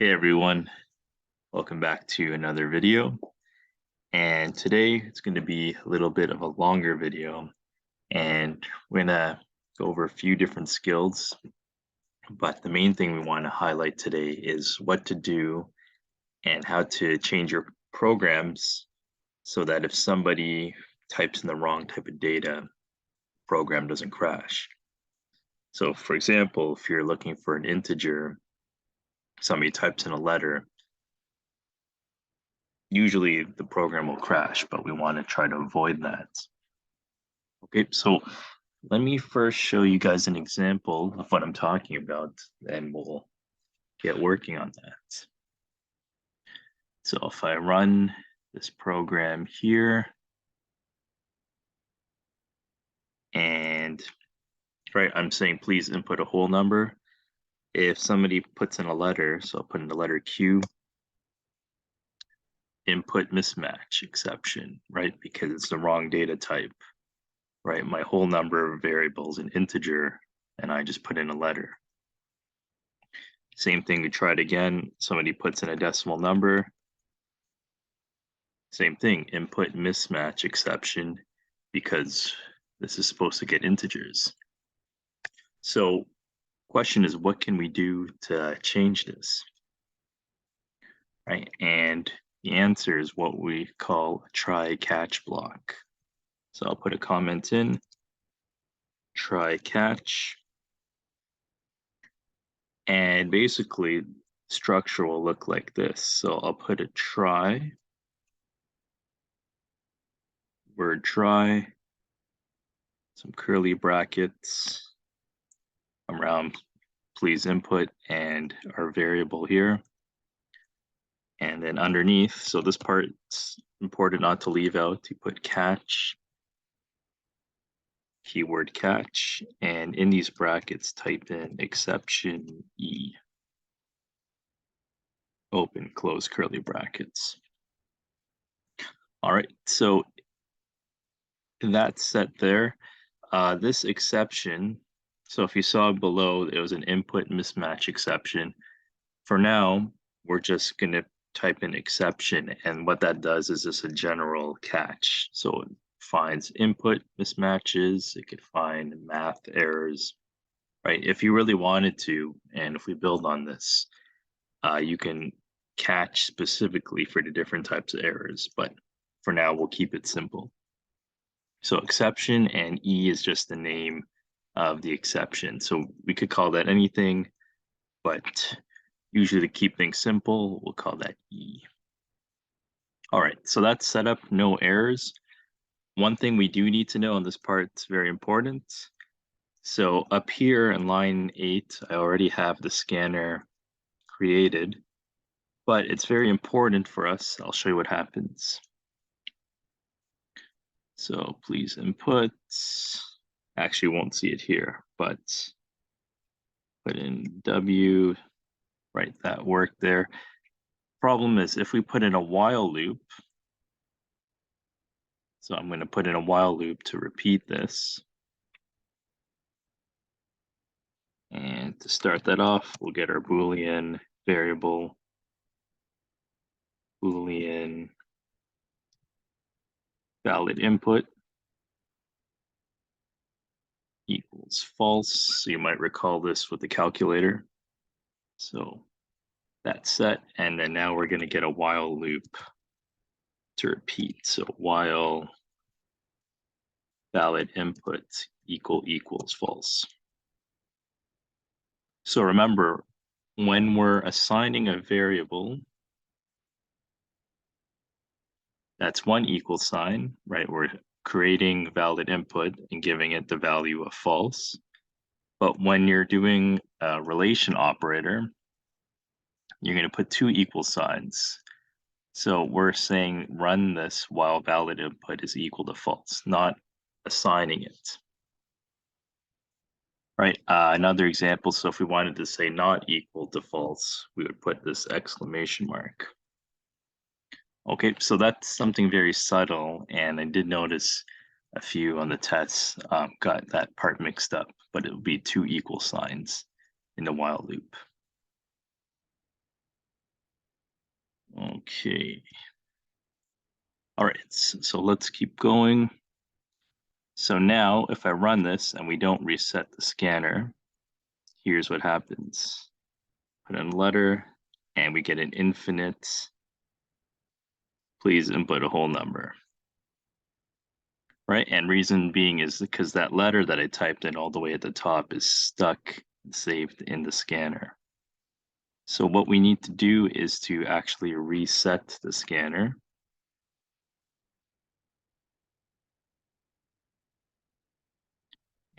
Hey everyone, welcome back to another video. And today it's going to be a little bit of a longer video, and we're going to go over a few different skills. But the main thing we want to highlight today is what to do and how to change your programs so that if somebody types in the wrong type of data, program doesn't crash. So for example, if you're looking for an integer, somebody types in a letter, usually the program will crash, but we want to try to avoid that. Okay, so let me first show you guys an example of what I'm talking about, and we'll get working on that. So if I run this program here, and I'm saying please input a whole number. If somebody puts in a letter, so I'll put in the letter Q, input mismatch exception, right? Because it's the wrong data type, right? My whole number of variables an integer, and I just put in a letter. Same thing, we try it again. Somebody puts in a decimal number. Same thing, input mismatch exception, because this is supposed to get integers. So question is, what can we do to change this? Right, and the answer is what we call a try catch block. So I'll put a comment in, try catch, and basically structure will look like this. So I'll put a try, word try, some curly brackets around please input and our variable here. And then underneath, so this part's important not to leave out, you put catch, keyword catch, and in these brackets type in exception E, open, close curly brackets. All right, so that's set there. This exception, so if you saw below, it was an input mismatch exception. For now, we're just going to type in exception, and what that does is just a general catch. So it finds input mismatches, it could find math errors, right? If you really wanted to, and if we build on this, you can catch specifically for the different types of errors, but for now, we'll keep it simple. So exception, and E is just the name of the exception. So we could call that anything, but usually to keep things simple, we'll call that E. All right, so that's set up, no errors. One thing we do need to know on this part, it's very important. So up here in line 8, I already have the scanner created, but it's very important for us. I'll show you what happens. So please input. Actually, won't see it here, but put in W, right, that worked there. Problem is, if we put in a while loop, so I'm going to put in a while loop to repeat this. And to start that off, we'll get our Boolean variable, Boolean valid input equals false. So you might recall this with the calculator. So that's set, and then now we're going to get a while loop to repeat. So while valid input equals false. So remember, when we're assigning a variable, that's one equal sign, right? We're creating valid input and giving it the value of false. But when you're doing a relation operator, you're going to put two equal signs. So we're saying run this while valid input is equal to false, not assigning it. Right, another example, so if we wanted to say not equal to false, we would put this exclamation mark. Okay, so that's something very subtle, and I did notice a few on the tests got that part mixed up, but it would be two equal signs in the while loop. Okay. All right, so let's keep going. So now if I run this and we don't reset the scanner, here's what happens. Put in letter and we get an infinite. Please input a whole number. Right, and reason being is because that letter that I typed in all the way at the top is stuck and saved in the scanner. So what we need to do is to actually reset the scanner.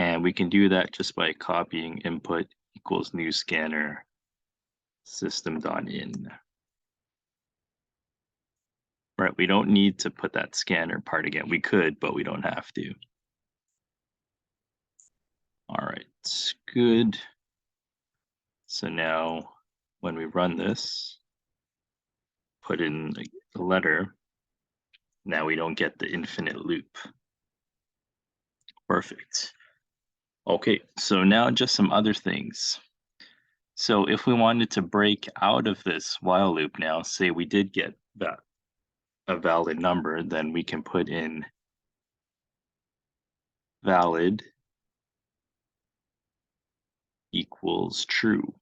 And we can do that just by copying input equals new scanner system.in. Right, we don't need to put that scanner part again. We could, but we don't have to. All right, good. So now when we run this, put in a letter, now we don't get the infinite loop. Perfect. Okay, so now just some other things. So if we wanted to break out of this while loop now, say we did get that a valid number, then we can put in valid equals true.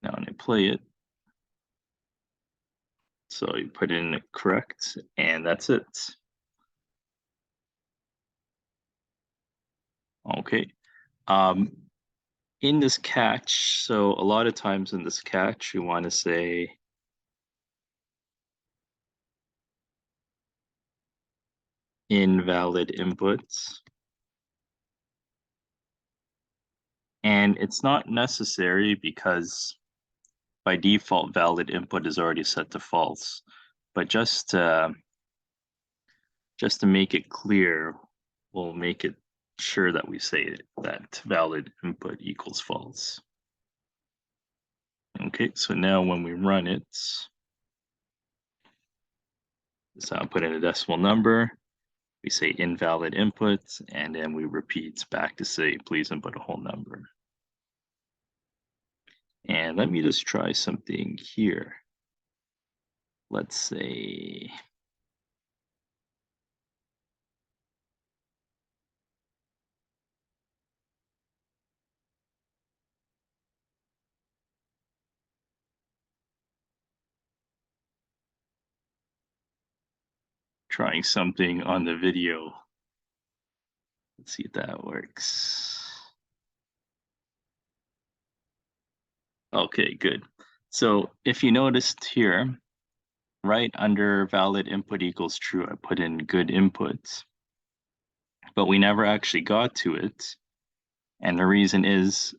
Now when I play it, so you put in correct, and that's it. Okay. In this catch, so a lot of times in this catch, you want to say invalid inputs. And it's not necessary because by default, valid input is already set to false. But just to make it clear, we'll make it sure that we say that valid input equals false. Okay, so now when we run it, so I'll put in a decimal number, we say invalid input, and then we repeat back to say, please input a whole number. And let me just try something here. Let's say, trying something on the video. Let's see if that works. Okay, good. So if you noticed here, right under valid input equals true, I put in good inputs, but we never actually got to it. And the reason is,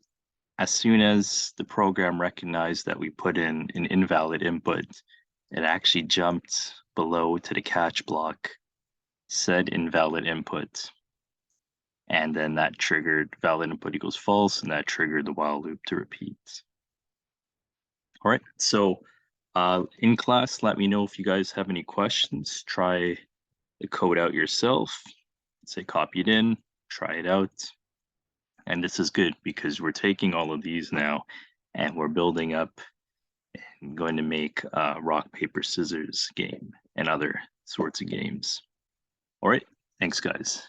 as soon as the program recognized that we put in an invalid input, it actually jumped below to the catch block, said invalid input. And then that triggered valid input equals false, and that triggered the while loop to repeat. All right, so in class, let me know if you guys have any questions. Try the code out yourself. Say copy it in, try it out. And this is good because we're taking all of these now and we're building up and going to make a rock, paper, scissors game and other sorts of games. All right, thanks guys.